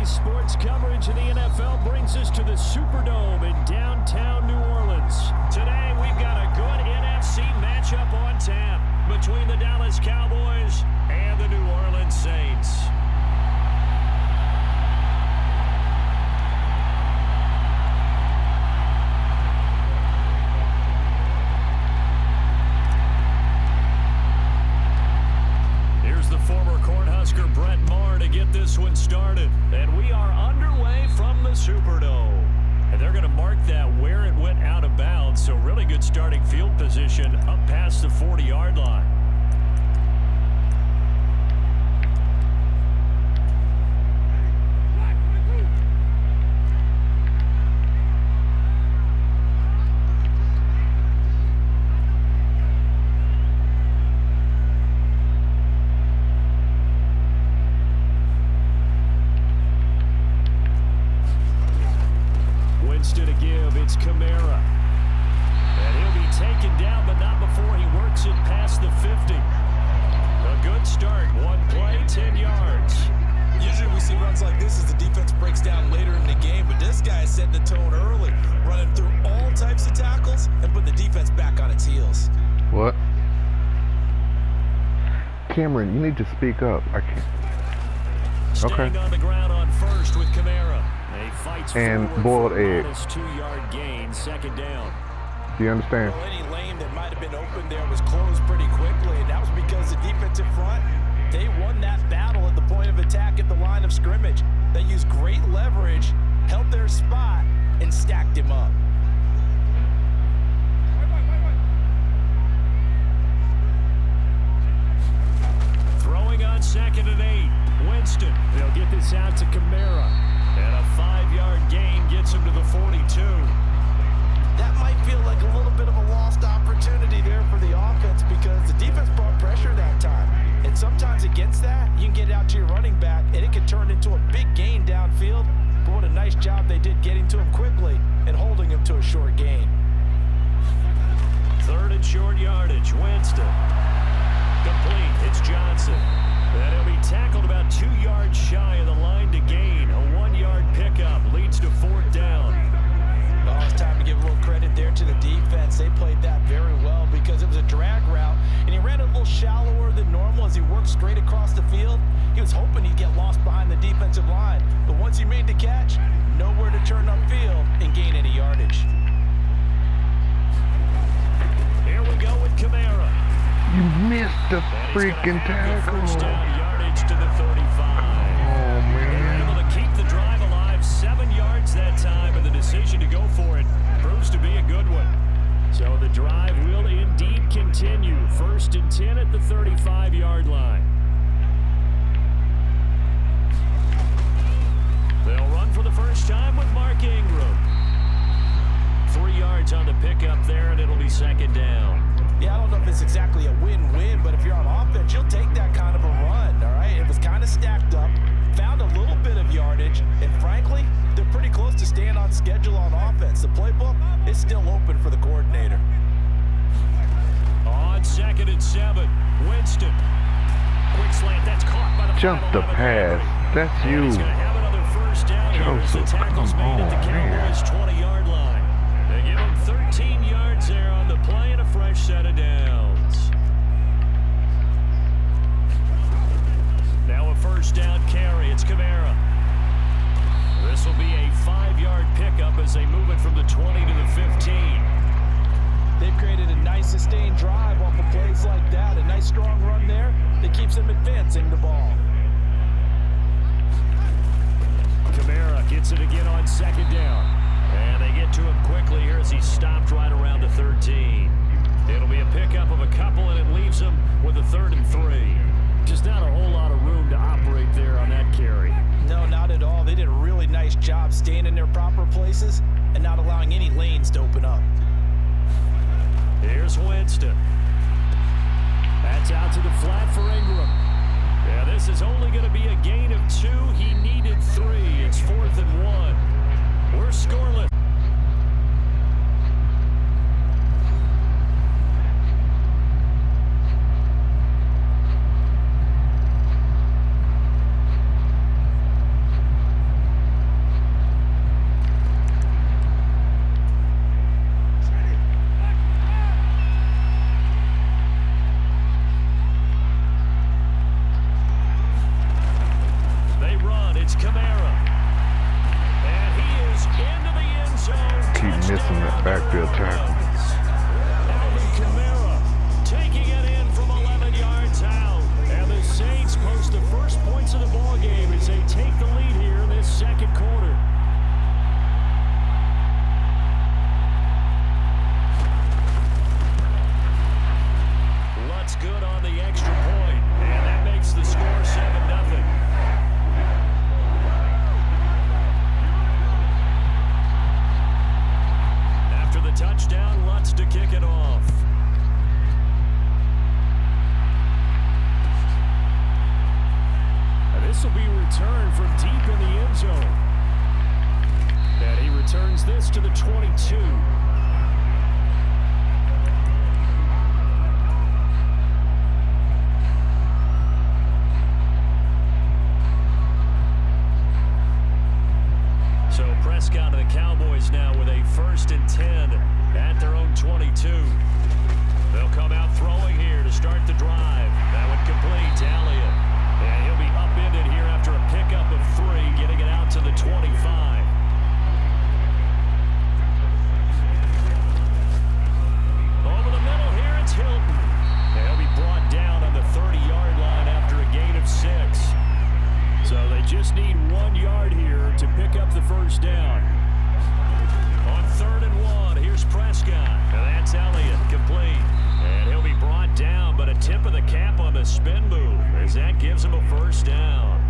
Today's sports coverage of the NFL brings us to the Superdome in downtown New Orleans. Today, we've got a good NFC matchup on tap between the Dallas Cowboys and the New Orleans Saints. Former Cornhusker Brett Maher to get this one started. And we are underway from the Superdome. And they're going to mark that where it went out of bounds. So really good starting field position up past the 40-yard line. To give, it's Kamara. And he'll be taken down, but not before he works it past the 50. A good start. One play, 10 yards. Usually we see runs like this as the defense breaks down later in the game, but this guy is setting the tone early, running through all types of tackles and putting the defense back on its heels. What? Cameron, you need to speak up. I can't. Staying on the ground on first with Kamara. He fights and boiled egg. 2-yard gain, second down. Do you understand? Well, any lane that might have been open there was closed pretty quickly, and that was because the defensive front, they won that battle at the point of attack at the line of scrimmage. They used great leverage, held their spot, and stacked him up. Throwing on 2nd and 8. Winston, they'll get this out to Kamara. And a 5-yard gain gets him to the 42. That might feel like a little bit of a lost opportunity there for the offense because the defense brought pressure that time. And sometimes against that, you can get out to your running back, and it can turn into a big gain downfield. But what a nice job they did getting to him quickly and holding him to a short gain. 3rd and short yardage. Winston. Complete. It's Johnson. And he'll be tackled about 2 yards shy of the line to gain. A 1-yard pickup leads to 4th down. Well, it's time to give a little credit there to the defense. They played that very well because it was a drag route, and he ran a little shallower than normal as he worked straight across the field. He was hoping he'd get lost behind the defensive line, but once he made the catch, nowhere to turn upfield and gain any yardage. Here we go with Kamara. You missed the freaking tackle. First down yardage to the 35. Oh, man. They're able to keep the drive alive. 7 yards that time, and the decision to go for it proves to be a good one. So the drive will indeed continue. 1st and 10 at the 35-yard line. They'll run for the first time with Mark Ingram. 3 yards on the pickup there, and it'll be 2nd down. Yeah, I don't know if it's exactly a win-win, but if you're on offense, you'll take that kind of a run, all right? It was kind of stacked up, found a little bit of yardage, and frankly, they're pretty close to staying on schedule on offense. The playbook is still open for the coordinator. On 2nd and 7, Winston. Quick slant, that's caught by the Jump the pass. That's you. He's going to have another first down here as the tackle's made at the Cowboys' 20-yard line. They give him 13 yards there on the play and a fresh set of downs. Now a first down carry. It's Kamara. This will be a 5-yard pickup as they move it from the 20 to the 15. They've created a nice sustained drive off of plays like that. A nice strong run there that keeps them advancing the ball. Kamara gets it again on 2nd down. And they get to him quickly here as he stopped right around the 13. It'll be a pickup of a couple, and it leaves him with a 3rd and 3. Just not a whole lot of room to operate there on that carry. No, not at all. They did a really nice job staying in their proper places and not allowing any lanes to open up. Here's Winston. That's out to the flat for Ingram. Yeah, this is only going to be a gain of 2. He needed 3. It's 4th and 1. We're scoreless. It's Kamara. And he is into the end zone. Keep missing that backfield tackle. Alvin Kamara taking it in from 11 yards out. And the Saints post the first points of the ball game as they take the lead here in this second quarter. Lutz good on the extra point, and that makes the score 7-0. After the touchdown, Lutz to kick it off. This will be returned from deep in the end zone. And he returns this to the 22. So Prescott and the Cowboys now with a 1st and 10 at their own 22. They'll come out throwing here to start the drive. That one complete to Elliott. And he'll be upended here after a pickup of 3, getting it out to the 25. Over the middle here, it's Hilton. And he'll be brought down on the 30-yard line after a gain of 6. So they just need 1 yard here to pick up the first down. On 3rd and 1, here's Prescott. And that's Elliott, complete. And he'll be brought down, but a tip of the cap on the spin move as that gives him a first down.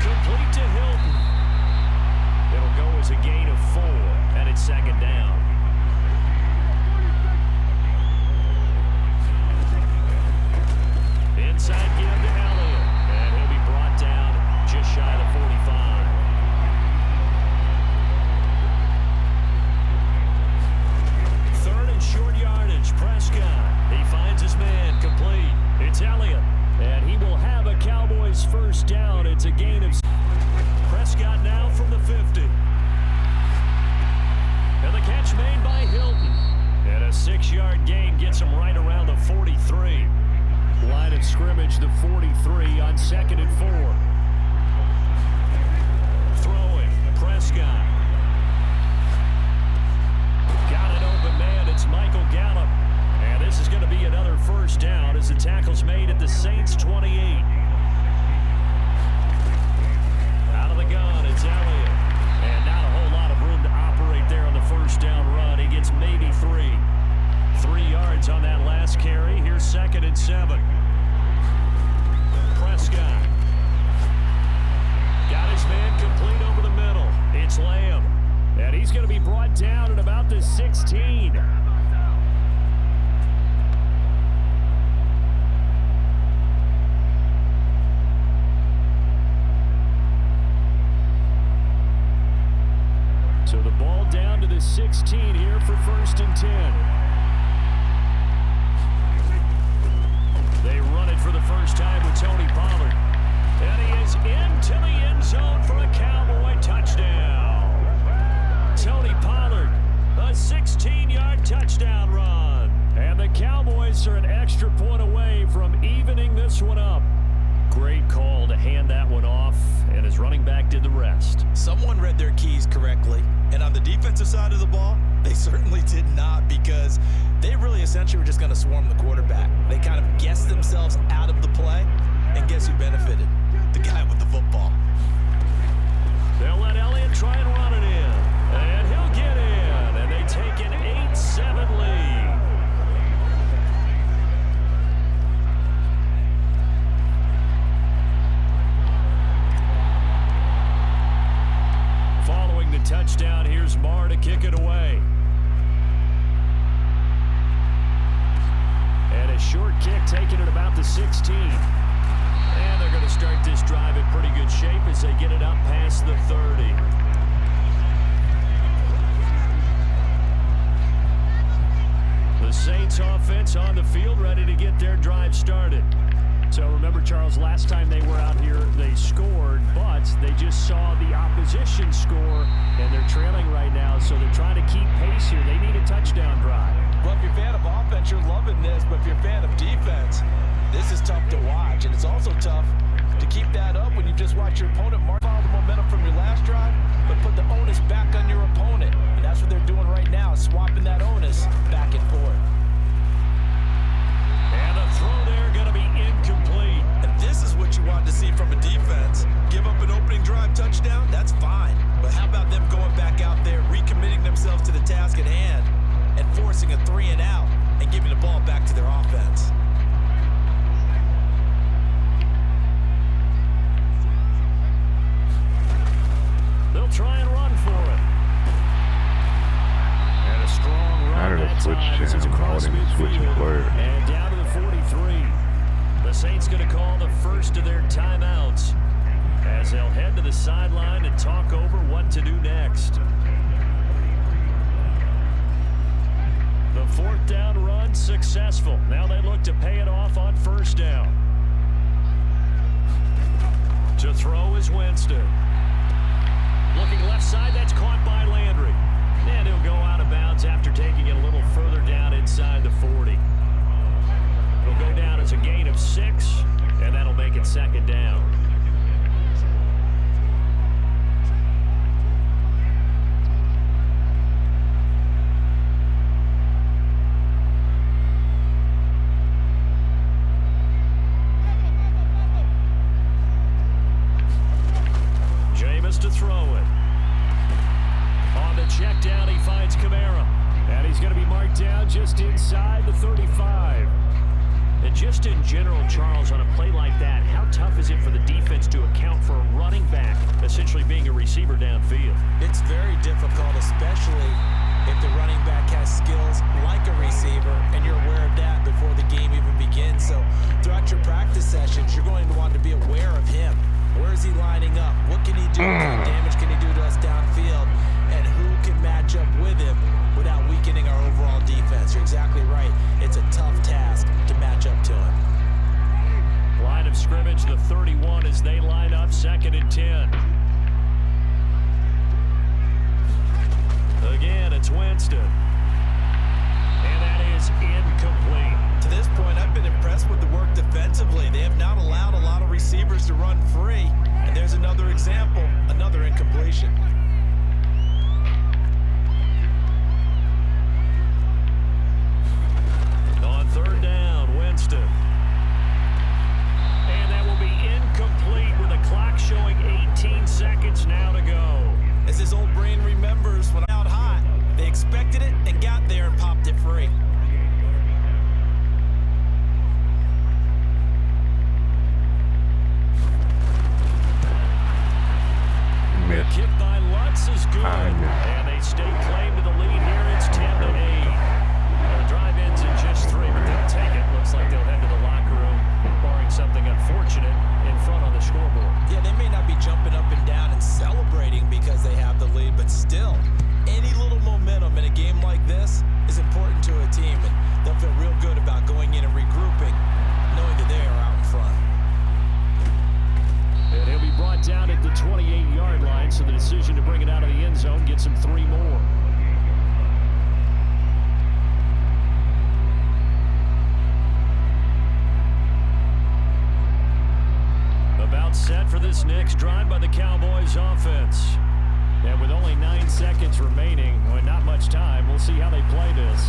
Complete to Hilton. It'll go as a gain of 4, and it's 2nd down. Inside give to Elliott, and he'll be brought down just shy of the 45. Short yardage, Prescott. He finds his man, complete. It's Elliott, and he will have a Cowboys first down. It's a gain of... Prescott now from the 50. And the catch made by Hilton. And a 6-yard gain gets him right around the 43. Line of scrimmage, the 43 on 2nd and 4. Throwing, Prescott. Got an open man, it's Michael Gallup. And this is going to be another first down as the tackle's made at the Saints 28. Out of the gun, it's Elliott. And not a whole lot of room to operate there on the first down run. He gets maybe 3. 3 yards on that last carry. Here's 2nd and 7. Prescott. Got his man complete over the middle. It's Lamb. And he's going to be brought down at about the 16. So the ball down to the 16 here for 1st and 10. They run it for the first time with Tony Pollard. And he is into the end zone for a Cowboy touchdown. Tony Pollard, a 16-yard touchdown run. And the Cowboys are an extra point away from evening this one up. Great call to hand that one off, and his running back did the rest. Someone read their keys correctly, and on the defensive side of the ball, they certainly did not, because they really essentially were just going to swarm the quarterback. They kind of guessed themselves out of the play, and guess who benefited? The guy with the football. They'll let Elliott try and run it in. And he'll get in, and they take an 8-7 lead. Following the touchdown, here's Marr to kick it away. And a short kick taken at about the 16. And they're going to start this drive in pretty good shape as they get it up past the 30. The Saints offense on the field, ready to get their drive started. So remember, Charles, last time they were out here, they scored, but they just saw the opposition score, and they're trailing right now, so they're trying to keep pace here. They need a touchdown drive. Well, if you're a fan of offense, you're loving this, but if you're a fan of defense, this is tough to watch, and it's also tough to keep that up when you just watch your opponent follow the momentum from your last drive, but put the onus back on your opponent. And that's what they're doing right now, swapping that onus back and forth. And the throw there going to be incomplete. And this is what you want to see from a defense. Give up an opening drive touchdown, that's fine. But how about them going back out there, recommitting themselves to the task at hand, and forcing a 3-and-out and giving the ball back to their offense? They'll try and run for it. And a strong run. How did I switch to him? I wasn't even switching players. And down to the 43. The Saints going to call the first of their timeouts as they'll head to the sideline and talk over what to do next. The fourth down run successful. Now they look to pay it off on first down. To throw is Winston. Looking left side, that's caught by Landry. And he'll go out of bounds after taking it a little further down inside the 40. It'll go down as a gain of 6, and that'll make it second down. To throw it. On the check down, he finds Kamara. And he's going to be marked down just inside the 35. And just in general, Charles, on a play like that, how tough is it for the defense to account for a running back essentially being a receiver downfield? It's very difficult, especially if the running back has skills like a receiver, and you're aware of that before the game even begins. So throughout your practice sessions, you're going to want to be aware of him. Where is he lining up? What can he do? What kind of damage can he do to us downfield? And who can match up with him without weakening our overall defense? You're exactly right. It's a tough task to match up to him. Line of scrimmage, the 31 as they line up, 2nd and 10. Again, it's Winston. And that is incomplete. To this point, I've been impressed with the work defensively. They have not allowed a lot of receivers to run free. And there's another example, another incompletion. On 3rd down, Winston. And that will be incomplete with the clock showing 18 seconds now to go. As his old brain remembers, when out hot, they expected it and got there and popped it free. Kick by Lutz is good. And they stay claim to the lead here. It's 10-8. The drive ends in just 3, but they'll take it. Looks like they'll head to the locker room, barring something unfortunate in front on the scoreboard. Yeah, they may not be jumping up and down and celebrating because they have the lead, but still, any little momentum in a game like this is important to a team, and they'll feel real good about going in and regrouping, knowing that they are out in front. And he'll be brought down at the 28-yard line, so the decision to bring it out of the end zone gets him 3 more. About set for this next drive by the Cowboys offense. And with only 9 seconds remaining, well, not much time, we'll see how they play this.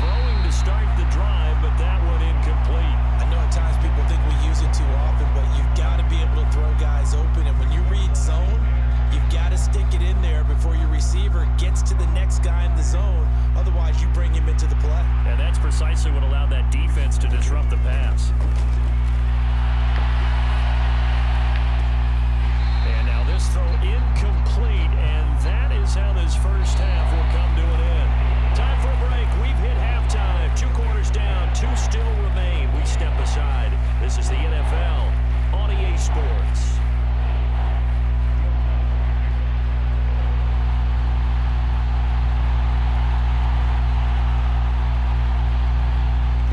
Throwing to start the drive, but that one incomplete. I know at times people think we use it too often, but you've got to be able to throw guys open. And when you read zone, you've got to stick it in there before your receiver gets to the next guy in the zone. Otherwise, you bring him into the play. And that's precisely what allowed that defense to disrupt the pass. And now this throw incomplete, and that is how this first half will come to an end. Time for a break. We've hit halftime. 2 quarters down, 2 still remain. We step aside. This is the NFL on EA Sports.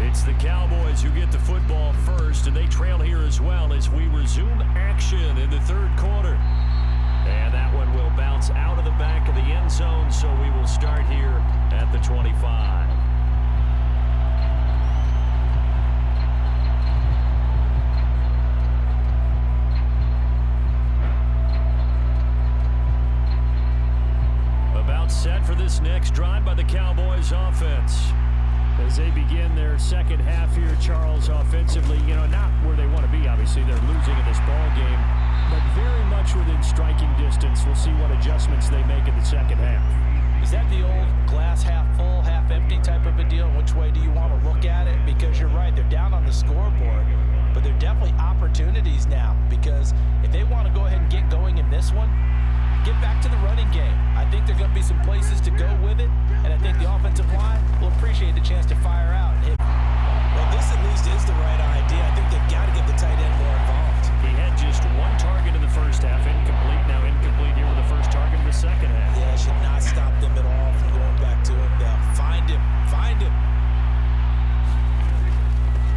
It's the Cowboys who get the football first, and they trail here as well as we resume action in the 3rd quarter. And that one will bounce out of the back of the end zone, so we will start here at the 25. next drive by the Cowboys offense. As they begin their second half here, Charles, offensively, not where they want to be. Obviously, they're losing in this ball game, but very much within striking distance. We'll see what adjustments they make in the second half. Is that the old glass half full, half empty type of a deal? Which way do you want to look at it? Because you're right, they're down on the scoreboard, but they're definitely opportunities now, because if they want to go ahead and get going in this one, get back to the running game. I think there are going to be some places to go with it, and I think the offensive line will appreciate the chance to fire out and hit. Well, this at least is the right idea. I think they've got to get the tight end more involved. He had just one target in the first half, incomplete. Now incomplete here with the first target in the second half. Yeah, it should not stop them at all from going back to him. Find him. Find him.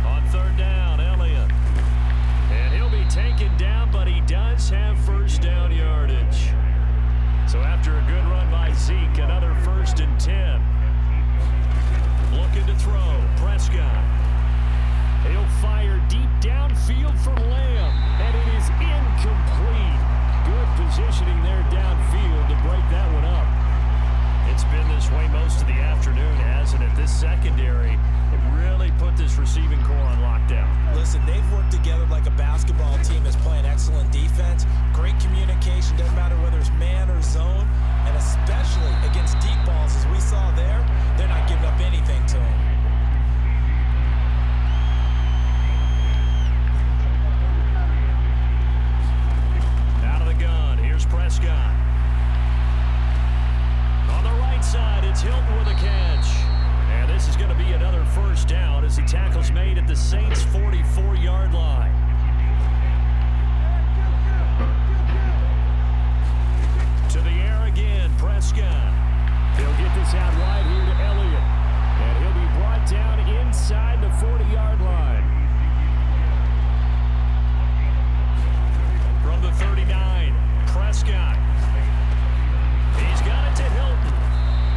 On third down, Elliott. And he'll be taken down, but he does have first down yardage. So after a good run by Zeke, another 1st and 10. Looking to throw. Prescott. He'll fire deep downfield for Lamb, and it is incomplete. Good positioning there downfield to break that one up. It's been this way most of the afternoon, hasn't it? This secondary really put this receiving core on lockdown. Listen, they've worked together like a basketball team that's playing excellent defense. Great communication, doesn't matter whether it's man or zone, and especially against deep balls, as we saw there, they're not giving up anything to them. Out of the gun, here's Prescott. On the right side, it's Hilton with a catch. And this is going to be another first down as the tackle's made at the Saints' 44-yard line. To the air again, Prescott. He'll get this out wide here to Elliott. And he'll be brought down inside the 40-yard line. From the 39, Prescott. He's got it to Hilton.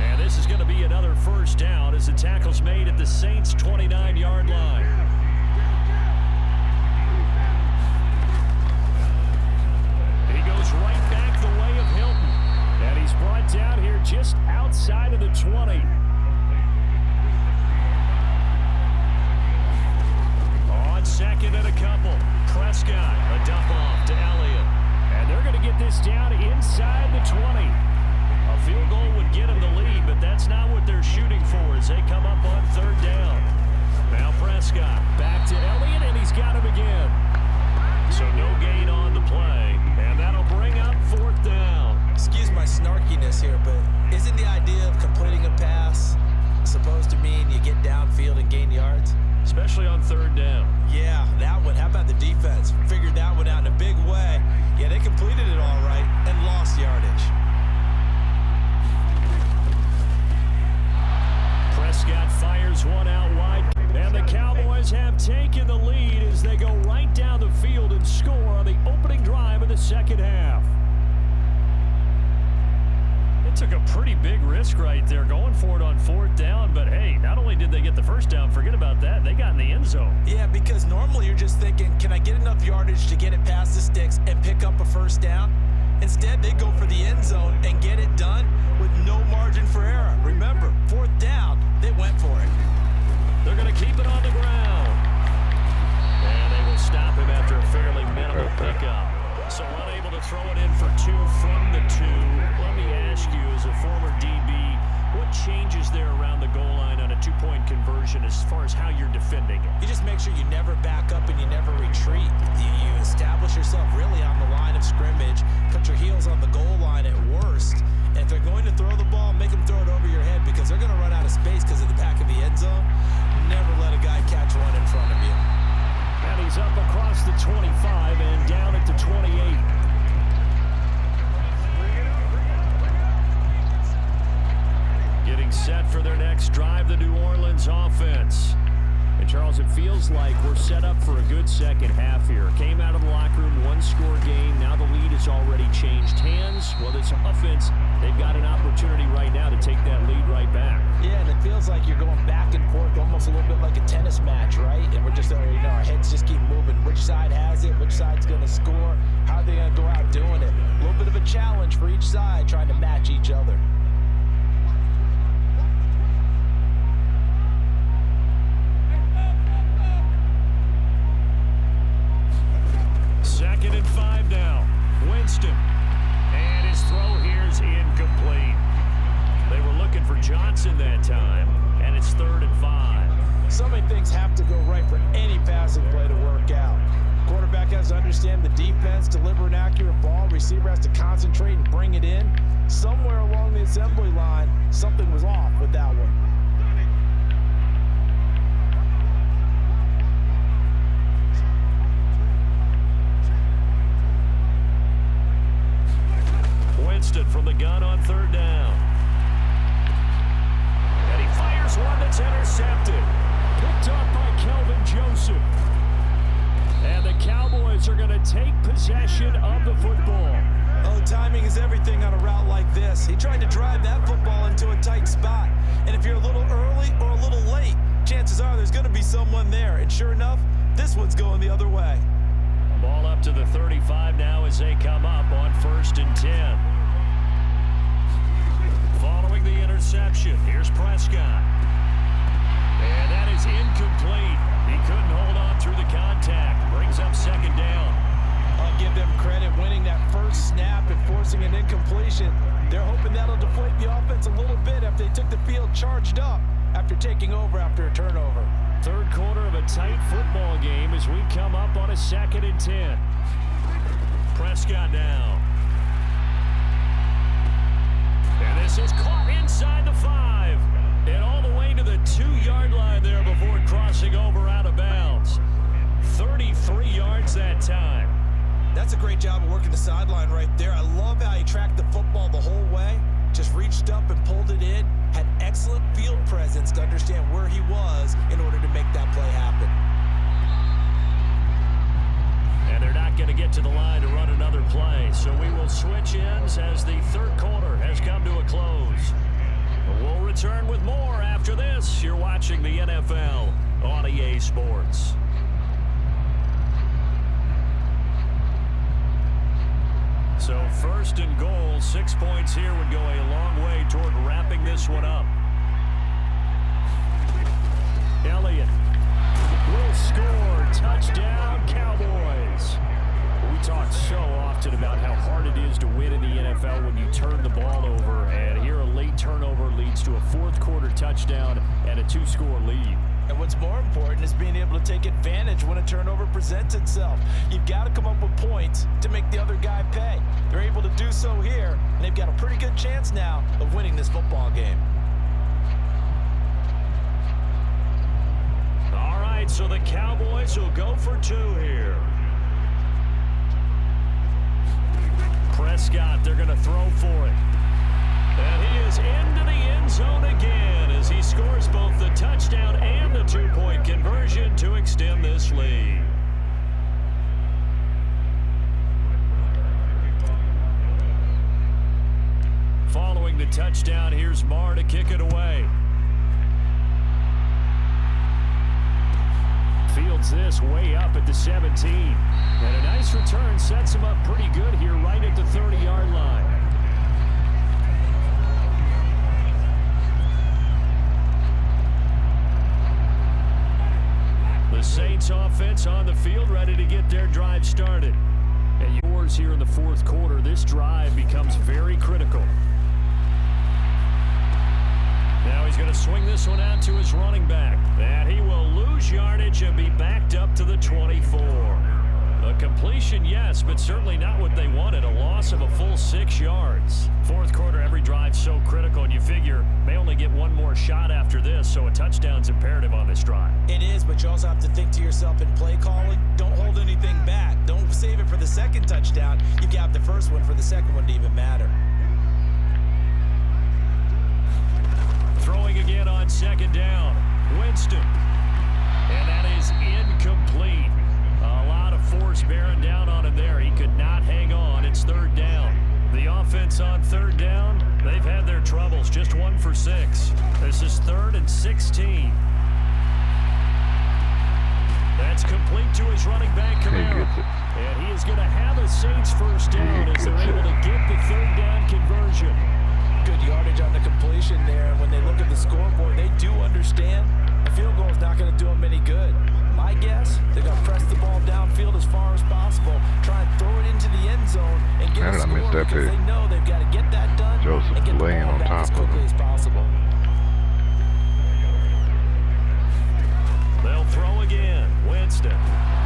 And this is going to be another first down as the tackle's made at the Saints' 29-yard line. He goes right back the way of Hilton. And he's brought down here just outside of the 20. On second and a couple, Prescott, a dump off to Elliott. And they're going to get this down inside the 20. A field goal would get them the lead, but that's not what they're shooting for as they come up on third down. Now Prescott back to Elliott, and he's got him again. So no gain on the play, and that'll bring up fourth down. Excuse my snarkiness here, but isn't the idea of completing a pass supposed to mean you get downfield and gain yards? Especially on third down. Yeah, that one. How about the defense? Figured that one out in a big way. Yeah, they completed it all right and lost yardage. Prescott fires one out wide, and the Cowboys have taken the lead as they go right down the field and score on the opening drive of the second half. They took a pretty big risk right there going for it on fourth down, but hey, not only did they get the first down, forget about that, they got in the end zone. Yeah, because normally you're just thinking, can I get enough yardage to get it past the sticks and pick up a first down? Instead, they go for the end zone and get it done with no margin for error. Remember, fourth down, they went for it. They're going to keep it on the ground. And they will stop him after a fairly minimal pickup. So unable to throw it in for two from the two. Let me ask you, as a former DB, what changes there around the goal line on a two-point conversion as far as how you're defending it? You just make sure you never back up and you never retreat. You establish yourself really on the line of scrimmage, put your heels on the goal line at worst, and if they're going to throw the ball, make them throw it over your head because they're going to run out of space because of the back of the end zone. Never let a guy catch one in front of you. And he's up across the 25 and down at the 28. Getting set for their next drive, the New Orleans offense. And Charles, it feels like we're set up for a good second half here. Came out of the locker room, one-score game. Now the lead has already changed hands. Well, this offense, they've got an opportunity right now to take that lead right back. Yeah, and it feels like you're going back and forth almost a little bit like a tennis match, right? And we're just, our heads just keep moving. Which side has it? Which side's going to score? How are they going to go out doing it? A little bit of a challenge for each side trying to match each other. Johnson that time, and it's 3rd and 5. So many things have to go right for any passing play to work out. Quarterback has to understand the defense, deliver an accurate ball. Receiver has to concentrate and bring it in. Somewhere along the assembly line, something was off with that one. Winston from the gun on 3rd down. And he fires one that's intercepted. Picked up by Kelvin Joseph. And the Cowboys are going to take possession of the football. Oh, timing is everything on a route like this. He tried to drive that football into a tight spot. And if you're a little early or a little late, chances are there's going to be someone there. And sure enough, this one's going the other way. Ball up to the 35 now as they come up on 1st and 10. Following the interception, here's Prescott. And that is incomplete. He couldn't hold on through the contact. Brings up 2nd down. I'll give them credit winning that first snap and forcing an incompletion. They're hoping that'll deflate the offense a little bit after they took the field charged up after taking over after a turnover. 3rd quarter of a tight football game as we come up on a 2nd and 10. Prescott now. And this is caught inside the 5. And all the way to the 2-yard line there before crossing over out of bounds. 33 yards that time. That's a great job of working the sideline right there. I love how he tracked the football the whole way. Just reached up and pulled it in. Had excellent field presence to understand where he was in order to make that play happen. And they're not going to get to the line to run another play. So we will switch ends as the 3rd quarter has come to a close. We'll return with more after this. You're watching the NFL on EA Sports. So 1st and goal, 6 points here would go a long way toward wrapping this one up. Elliott will score. Touchdown, Cowboys. We talk so often about how hard it is to win in the NFL when you turn the ball over, and here a late turnover leads to a 4th quarter touchdown and a 2-score lead. And what's more important is being able to take advantage when a turnover presents itself. You've got to come up with points to make the other guy pay. They're able to do so here, and they've got a pretty good chance now of winning this football game. All right, so the Cowboys will go for 2 here. Prescott, they're going to throw for it. And he is into the end zone again as he scores both the touchdown and the 2-point conversion to extend this lead. Following the touchdown, here's Marr to kick it away. Fields this way up at the 17. And a nice return sets him up pretty good here right at the 30-yard line. The Saints offense on the field ready to get their drive started. And yours here in the 4th quarter, this drive becomes very critical. Now he's going to swing this one out to his running back. And he will lose yardage and be backed up to the 24. A completion, yes, but certainly not what they wanted. A loss of a full 6 yards. 4th quarter, every drive so critical, and you figure may only get one more shot after this, so a touchdown's imperative on this drive. It is, but you also have to think to yourself in play calling, don't hold anything back. Don't save it for the 2nd touchdown. You've got the 1st one for the 2nd one to even matter. Throwing again on 2nd down. Winston. And that is incomplete. A lot of force bearing down on him there. He could not hang on. It's 3rd down. The offense on 3rd down, they've had their troubles. Just 1 for 6. This is 3rd and 16. That's complete to his running back, Camara. And he is going to have a Saints 1st down as they're able to get the 3rd down conversion. Good yardage on the completion there. And when they look at the scoreboard, they do understand a field goal is not going to do them any good. My guess, they're going to press the ball downfield as far as possible, try and throw it into the end zone and get a score because they know they've got to get that done Joseph and get the laying ball on back top as of quickly him. as possible. again. Winston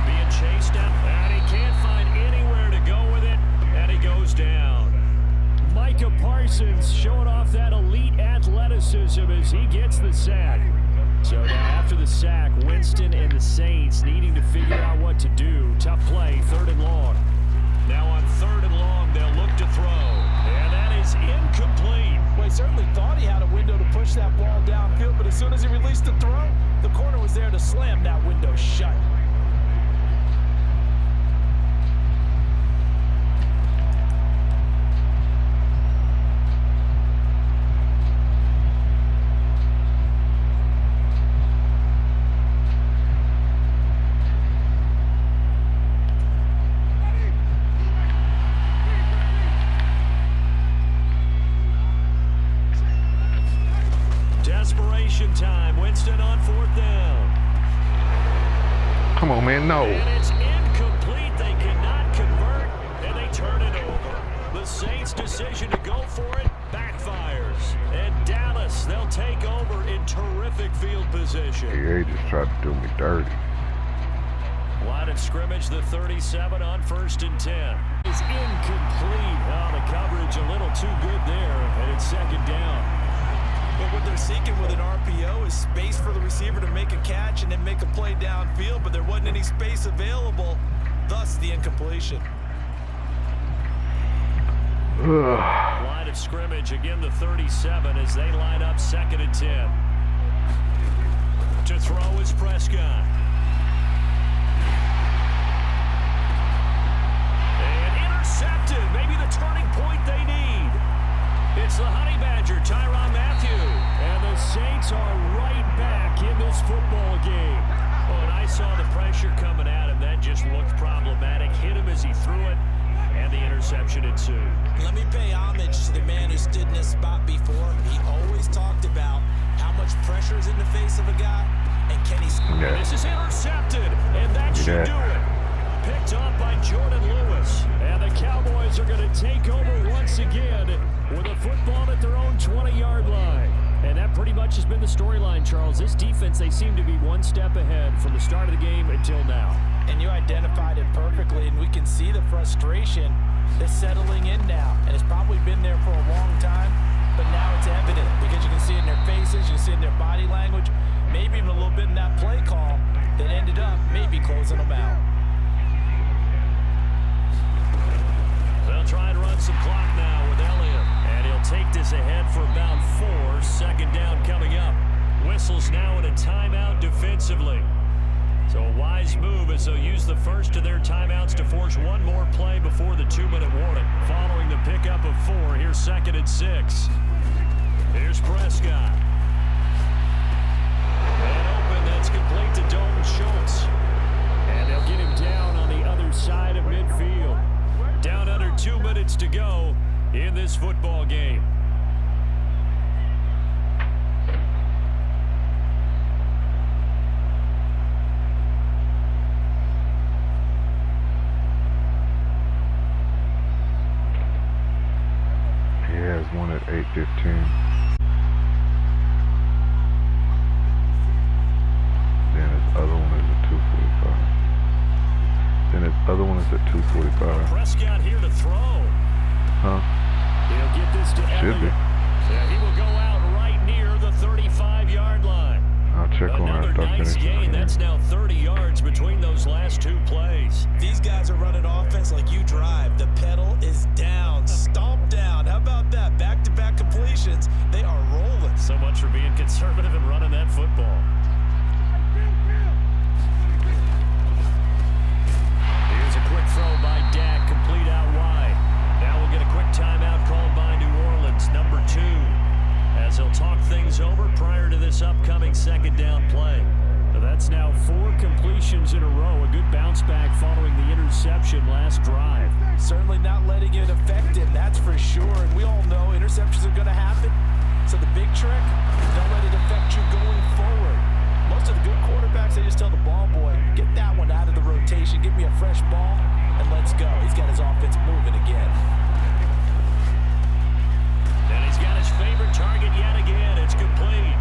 being chased down, and he can't find anywhere to go with it, and he goes down. Micah Parsons showing off that elite athleticism as he gets the sack. So now after the sack, Winston and the Saints needing to figure out what to do. Tough play, 3rd and long. Now on 3rd and long, they'll look to throw. And that is incomplete. Well, he certainly thought he had a window to push that ball downfield, but as soon as he released the throw, the corner was there to slam that window shut. Desperation time. Winston on 4th down. Come on, man, no. And it's incomplete. They cannot convert, and they turn it over. The Saints' decision to go for it backfires. And Dallas, they'll take over in terrific field position. EA just tried to do me dirty. Line of scrimmage, the 37 on 1st and 10. It's incomplete. Oh, the coverage a little too good there, and it's 2nd down. But what they're seeking with an RPO is space for the receiver to make a catch and then make a play downfield, but there wasn't any space available, thus the incompletion. Line of scrimmage, again the 37 as they line up 2nd and 10. To throw is Prescott. And intercepted, maybe the turning point they need. It's the Honey Badger, Tyrann Mathieu. And the Saints are right back in this football game. When I saw the pressure coming at him, that just looked problematic. Hit him as he threw it, and the interception ensued. Let me pay homage to the man who stood in this spot before. He always talked about how much pressure is in the face of a guy, and can he... Yeah. This is intercepted, and that should do it. Picked up by Jordan Lewis. And the Cowboys are going to take over once again with a football at their own 20-yard line. And that pretty much has been the storyline, Charles. This defense, they seem to be one step ahead from the start of the game until now. And you identified it perfectly, and we can see the frustration that's settling in now. And it's probably been there for a long time, but now it's evident because you can see it in their faces, you can see it in their body language, maybe even a little bit in that play call that ended up maybe closing them out. They'll try and run some clock now with Elliott. And he'll take this ahead for about 4. 2nd down coming up. Whistles now in a timeout defensively. So a wise move as they'll use the first of their timeouts to force one more play before the 2-minute warning. Following the pickup of 4, here's 2nd and 6. Here's Prescott. And open, that's complete to Dalton Schultz. And they'll get him down on the other side of midfield. Down under 2 minutes to go in this football game. He has one at 8:15. Then his other one is at 2:45. Then his other one is at 2:45. Prescott here to throw. Huh? He'll get this to Should be. Elliott. Yeah, he will go out right near the 35-yard line. I'll check on Another that. nice gain. That's now 30 yards between those last 2 plays. These guys are running offense like you drive. The pedal is down, stomp down. How about that? Back-to-back completions. They are rolling. So much for being conservative and running that football. Here's a quick throw by Dak, complete out wide. Now we'll get a quick timeout called by New Orleans, number 2, as they'll talk things over prior to this upcoming 2nd down play. That's now 4 completions in a row. A good bounce back following the interception last drive. Certainly not letting it affect him, that's for sure. And we all know interceptions are going to happen. So the big trick, don't let it affect you going forward. Most of the good quarterbacks, they just tell the ball boy, get that one out of the rotation, give me a fresh ball, and let's go. He's got his offense moving again. And he's got his favorite target yet again. It's complete.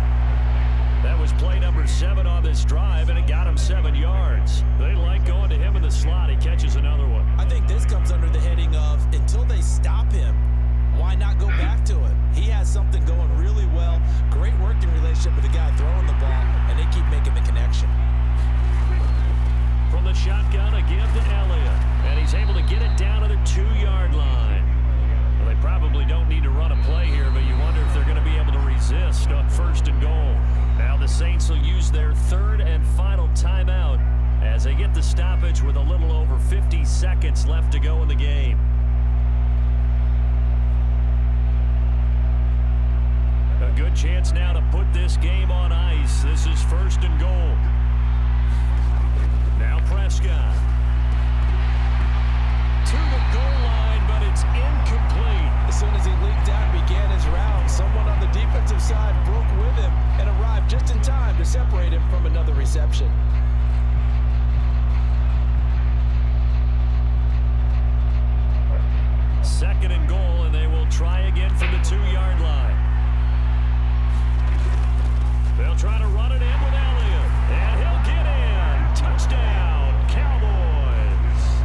That was play number number 7 on this drive, and it got him 7 yards. They like going to him in the slot. He catches another one. I think this comes under the heading of until they stop him, why not go back to it? He has something going really well. Great working relationship with the guy throwing the ball, and they keep making the connection. From the shotgun, a give to Elliott, and he's able to get it down to the 2-yard line. Well, they probably don't need to run a play here, but you wonder if they're going to be able to resist on 1st and goal. Now the Saints will use their 3rd and final timeout as they get the stoppage with a little over 50 seconds left to go in the game. A good chance now to put this game on ice. This is 1st and goal. Now Prescott to the goal line, but it's incomplete. As soon as he leaked out and began his round, someone on the defensive side broke with him and arrived just in time to separate him from another reception. Second and goal, and they will try again from the 2-yard line. They'll try to run it in with Elliott, and he'll get in. Touchdown, Cowboys.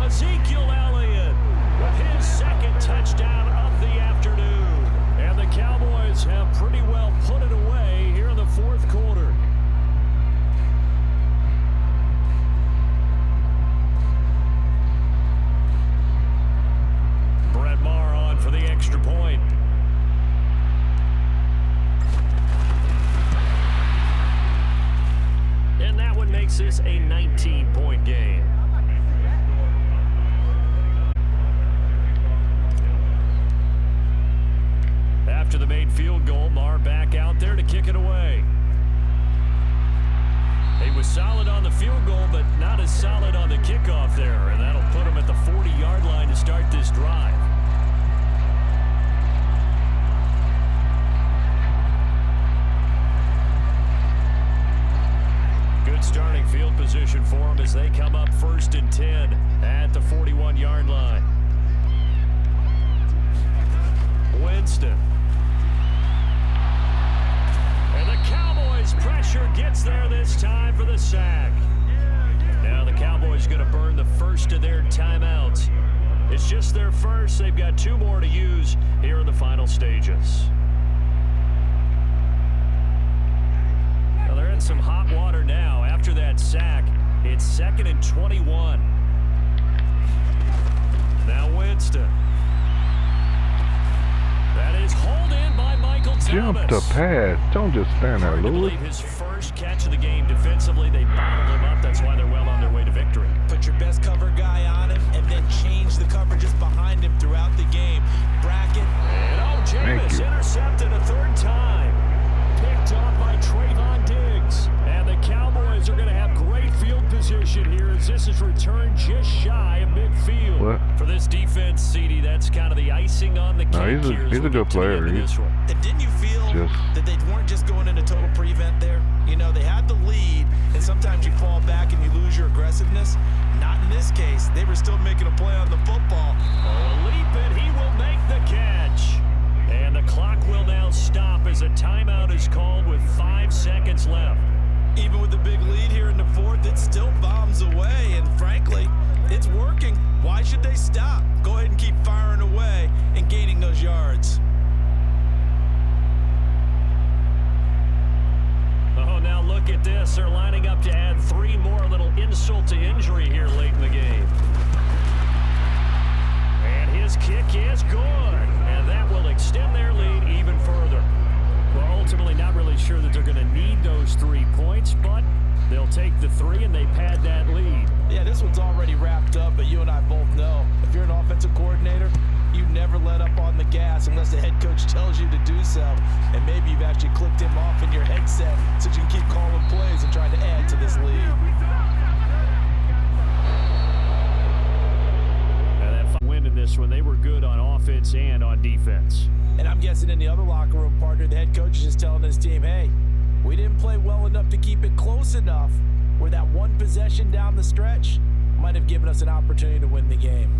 Ezekiel Elliott with his 2nd touchdown of the afternoon. And the Cowboys have pretty well put it away here in the 4th quarter. Brett Maher on for the extra point. And that one makes this a 19-point game. After the made field goal, Maher back out there to kick it away. He was solid on the field goal, but not as solid on the kickoff there, and that'll put him at the 40-yard line to start this drive. Good starting field position for him as they come up 1st and 10 at the 41-yard line. Winston. And the Cowboys pressure gets there this time for the sack. Now the Cowboys going to burn the 1st of their timeouts. It's just their 1st. They've got 2 more to use here in the final stages. Now they're in some hot water now. After that sack, it's 2nd and 21. Now Winston. That is hauled in by Michael Thomas. Jump the pass. Don't just stand there, Lewis. His first catch of the game defensively. They bottled him up. That's why they're well on their way to victory. Put your best cover guy on him and then change the coverages behind him throughout the game. Bracket. And Jameis intercepted a 3rd time. Picked off by Trayvon Diggs. And the Cowboys are going to have great field position here as this is returned just shy of midfield. What? For this defense, CD, that's kind of the icing on the cake. No, he's a good player. And didn't you feel that they weren't just going into total prevent there? You know, they had the lead, and sometimes you fall back and you lose your aggressiveness. Not in this case. They were still making a play on the football. Oh, a leap, and he will make the catch. And the clock will now stop as a timeout is called with 5 seconds left. Even with the big lead here in the 4th, it still bombs away, and frankly, it's working. Why should they stop? Go ahead and keep firing away and gaining those yards. Oh, now look at this. They're lining up to add 3 more. A little insult to injury here late in the game. And his kick is good. And that will extend their lead even further. Well, ultimately not really sure that they're going to need those 3 points, but they'll take the 3 and they pad that lead. Yeah, this one's already wrapped up, but you and I both know if you're an offensive coordinator, you never let up on the gas unless the head coach tells you to do so. And maybe you've actually clicked him off in your headset so you can keep calling plays and trying to add to this lead. And that win in this one, they were good on offense and on defense. And I'm guessing in the other locker room partner, the head coach is just telling his team, hey, we didn't play well enough to keep it close enough where that one possession down the stretch might have given us an opportunity to win the game.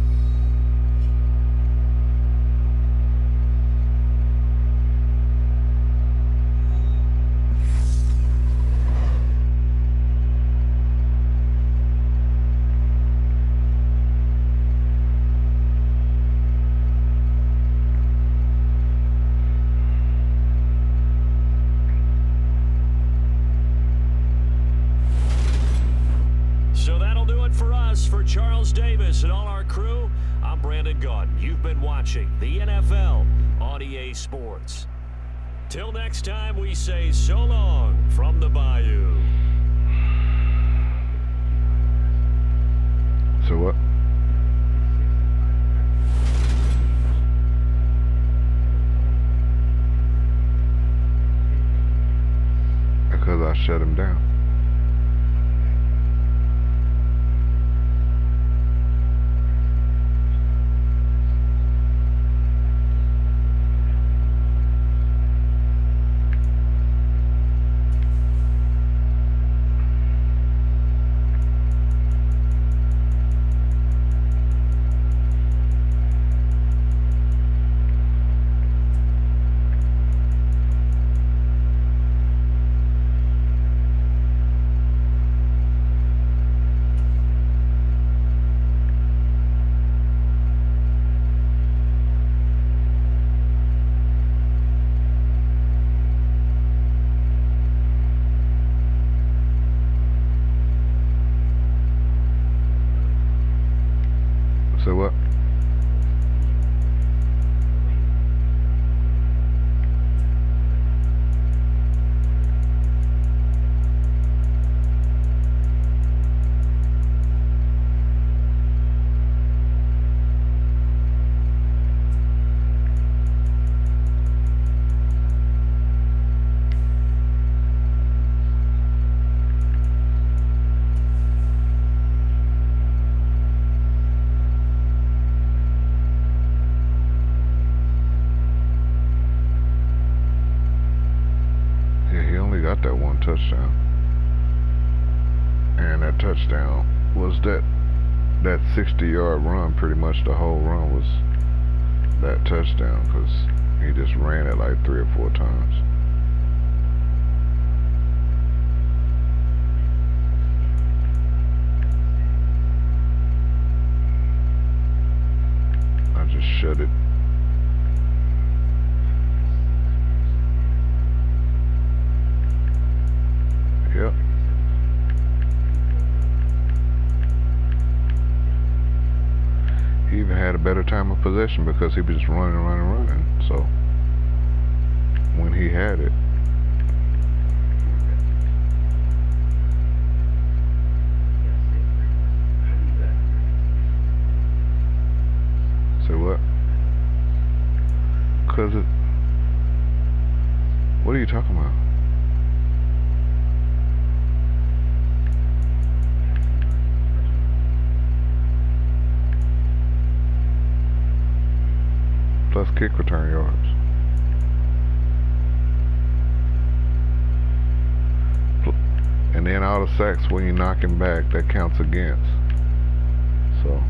for us, for Charles Davis and all our crew, I'm Brandon Gaudin. You've been watching the NFL on EA Sports. Till next time, we say so long from the Bayou. So what? Because I shut him down. So what? Got that one touchdown, and that touchdown was that 60-yard run. Pretty much the whole run was that touchdown, because he just ran it like 3 or 4 times. I just shut it. Yep. He even had a better time of possession because he was just running. So when he had it, say what? Cause it. What are you talking about? Plus kick return yards. And then all the sacks when you knock him back, that counts against. So